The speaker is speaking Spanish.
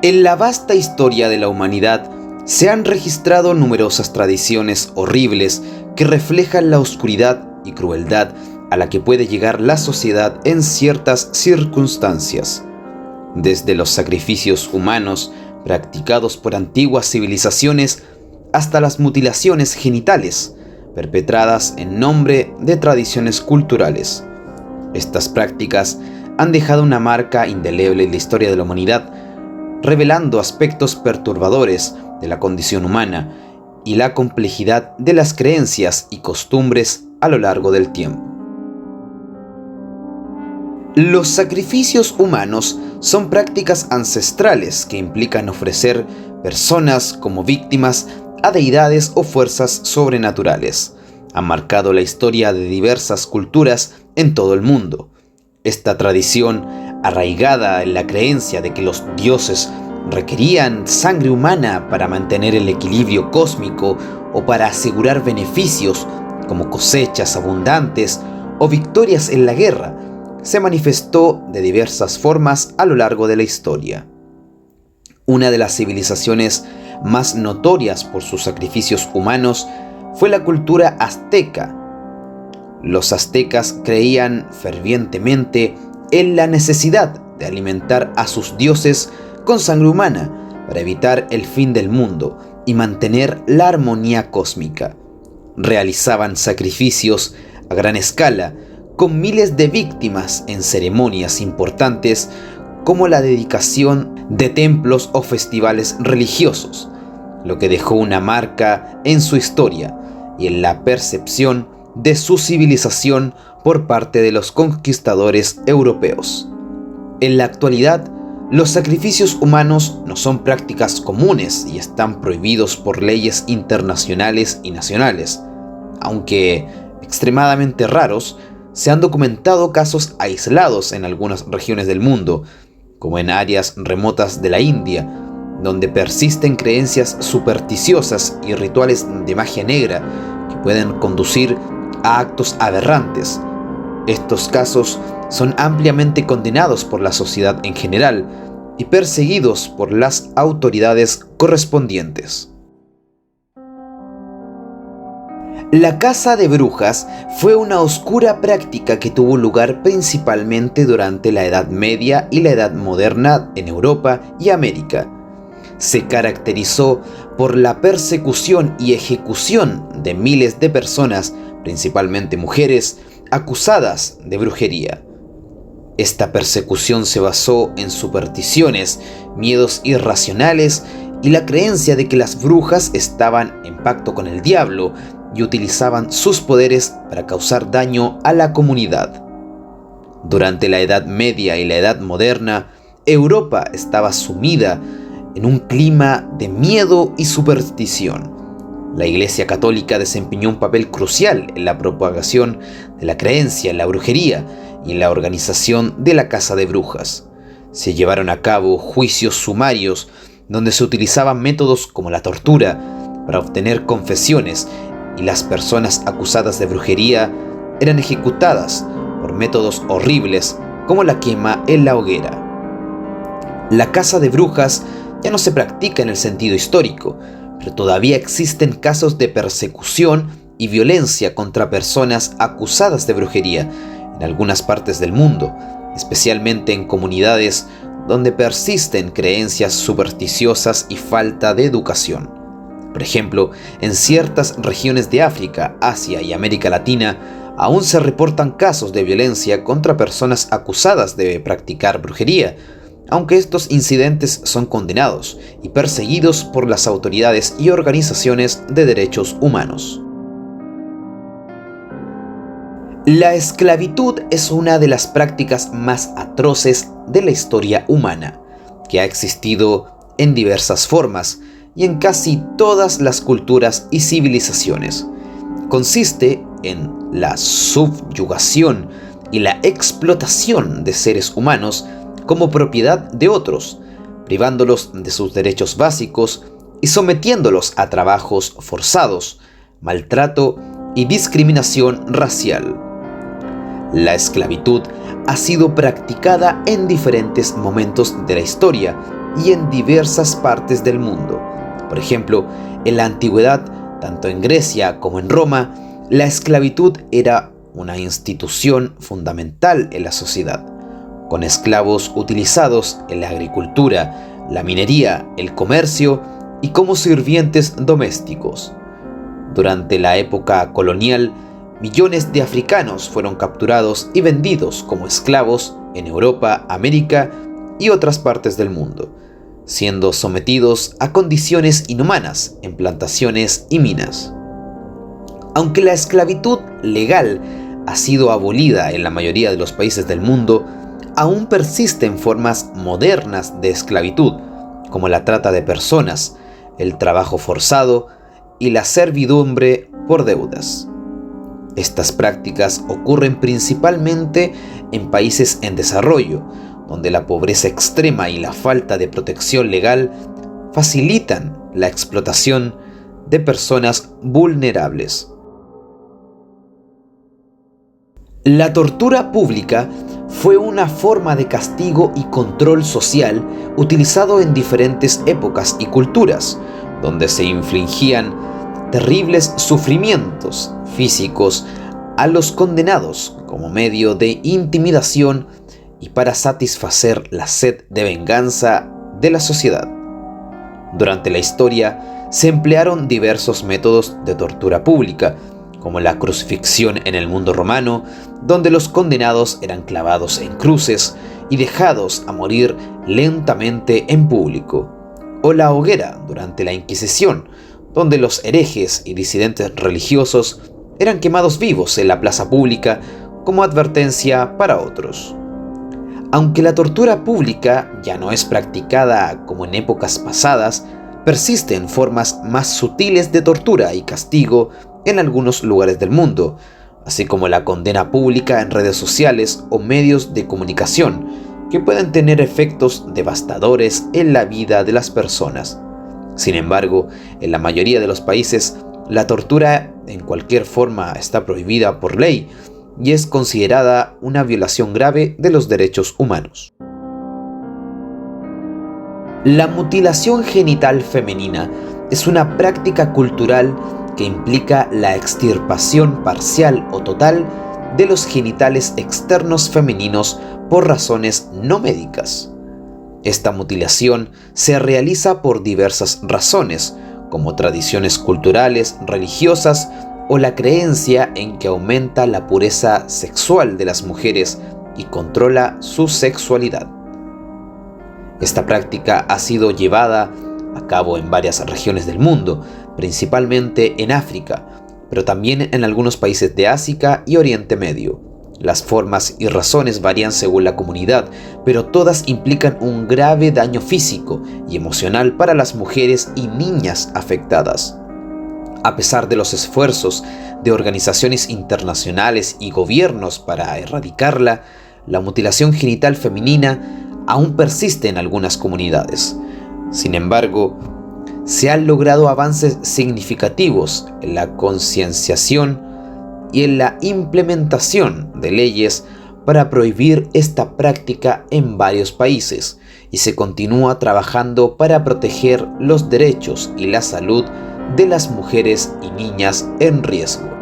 En la vasta historia de la humanidad se han registrado numerosas tradiciones horribles que reflejan la oscuridad y crueldad a la que puede llegar la sociedad en ciertas circunstancias. Desde los sacrificios humanos practicados por antiguas civilizaciones hasta las mutilaciones genitales perpetradas en nombre de tradiciones culturales. Estas prácticas han dejado una marca indeleble en la historia de la humanidad, revelando aspectos perturbadores de la condición humana y la complejidad de las creencias y costumbres a lo largo del tiempo. Los sacrificios humanos son prácticas ancestrales que implican ofrecer personas como víctimas a deidades o fuerzas sobrenaturales. Han marcado la historia de diversas culturas en todo el mundo. Esta tradición, arraigada en la creencia de que los dioses requerían sangre humana para mantener el equilibrio cósmico o para asegurar beneficios como cosechas abundantes o victorias en la guerra, se manifestó de diversas formas a lo largo de la historia. Una de las civilizaciones más notorias por sus sacrificios humanos fue la cultura azteca. Los aztecas creían fervientemente en la necesidad de alimentar a sus dioses con sangre humana para evitar el fin del mundo y mantener la armonía cósmica. Realizaban sacrificios a gran escala con miles de víctimas en ceremonias importantes como la dedicación de templos o festivales religiosos, lo que dejó una marca en su historia y en la percepción de su civilización por parte de los conquistadores europeos. En la actualidad, los sacrificios humanos no son prácticas comunes y están prohibidos por leyes internacionales y nacionales, aunque extremadamente raros. Se han documentado casos aislados en algunas regiones del mundo, como en áreas remotas de la India, donde persisten creencias supersticiosas y rituales de magia negra que pueden conducir a actos aberrantes. Estos casos son ampliamente condenados por la sociedad en general y perseguidos por las autoridades correspondientes. La caza de brujas fue una oscura práctica que tuvo lugar principalmente durante la Edad Media y la Edad Moderna en Europa y América. Se caracterizó por la persecución y ejecución de miles de personas, principalmente mujeres, acusadas de brujería. Esta persecución se basó en supersticiones, miedos irracionales y la creencia de que las brujas estaban en pacto con el diablo y utilizaban sus poderes para causar daño a la comunidad. Durante la Edad Media y la Edad Moderna, Europa estaba sumida en un clima de miedo y superstición. La Iglesia Católica desempeñó un papel crucial en la propagación de la creencia en la brujería y en la organización de la caza de brujas. Se llevaron a cabo juicios sumarios donde se utilizaban métodos como la tortura para obtener confesiones, y las personas acusadas de brujería eran ejecutadas por métodos horribles como la quema en la hoguera. La caza de brujas ya no se practica en el sentido histórico, pero todavía existen casos de persecución y violencia contra personas acusadas de brujería en algunas partes del mundo, especialmente en comunidades donde persisten creencias supersticiosas y falta de educación. Por ejemplo, en ciertas regiones de África, Asia y América Latina, aún se reportan casos de violencia contra personas acusadas de practicar brujería, aunque estos incidentes son condenados y perseguidos por las autoridades y organizaciones de derechos humanos. La esclavitud es una de las prácticas más atroces de la historia humana, que ha existido en diversas formas y en casi todas las culturas y civilizaciones. Consiste en la subyugación y la explotación de seres humanos como propiedad de otros, privándolos de sus derechos básicos y sometiéndolos a trabajos forzados, maltrato y discriminación racial. La esclavitud ha sido practicada en diferentes momentos de la historia y en diversas partes del mundo. Por ejemplo, en la antigüedad, tanto en Grecia como en Roma, la esclavitud era una institución fundamental en la sociedad, con esclavos utilizados en la agricultura, la minería, el comercio y como sirvientes domésticos. Durante la época colonial, millones de africanos fueron capturados y vendidos como esclavos en Europa, América y otras partes del mundo, siendo sometidos a condiciones inhumanas en plantaciones y minas. Aunque la esclavitud legal ha sido abolida en la mayoría de los países del mundo, aún persisten formas modernas de esclavitud, como la trata de personas, el trabajo forzado y la servidumbre por deudas. Estas prácticas ocurren principalmente en países en desarrollo, donde la pobreza extrema y la falta de protección legal facilitan la explotación de personas vulnerables. La tortura pública fue una forma de castigo y control social utilizado en diferentes épocas y culturas, donde se infligían terribles sufrimientos físicos a los condenados como medio de intimidación y para satisfacer la sed de venganza de la sociedad. Durante la historia se emplearon diversos métodos de tortura pública, como la crucifixión en el mundo romano, donde los condenados eran clavados en cruces y dejados a morir lentamente en público, o la hoguera durante la Inquisición, donde los herejes y disidentes religiosos eran quemados vivos en la plaza pública como advertencia para otros. Aunque la tortura pública ya no es practicada como en épocas pasadas, persisten formas más sutiles de tortura y castigo en algunos lugares del mundo, así como la condena pública en redes sociales o medios de comunicación, que pueden tener efectos devastadores en la vida de las personas. Sin embargo, en la mayoría de los países, la tortura en cualquier forma está prohibida por ley y es considerada una violación grave de los derechos humanos. La mutilación genital femenina es una práctica cultural que implica la extirpación parcial o total de los genitales externos femeninos por razones no médicas. Esta mutilación se realiza por diversas razones, como tradiciones culturales, religiosas o la creencia en que aumenta la pureza sexual de las mujeres y controla su sexualidad. Esta práctica ha sido llevada a cabo en varias regiones del mundo, principalmente en África, pero también en algunos países de Asia y Oriente Medio. Las formas y razones varían según la comunidad, pero todas implican un grave daño físico y emocional para las mujeres y niñas afectadas. A pesar de los esfuerzos de organizaciones internacionales y gobiernos para erradicarla, la mutilación genital femenina aún persiste en algunas comunidades. Sin embargo, se han logrado avances significativos en la concienciación y en la implementación de leyes para prohibir esta práctica en varios países, y se continúa trabajando para proteger los derechos y la salud de las mujeres y niñas en riesgo.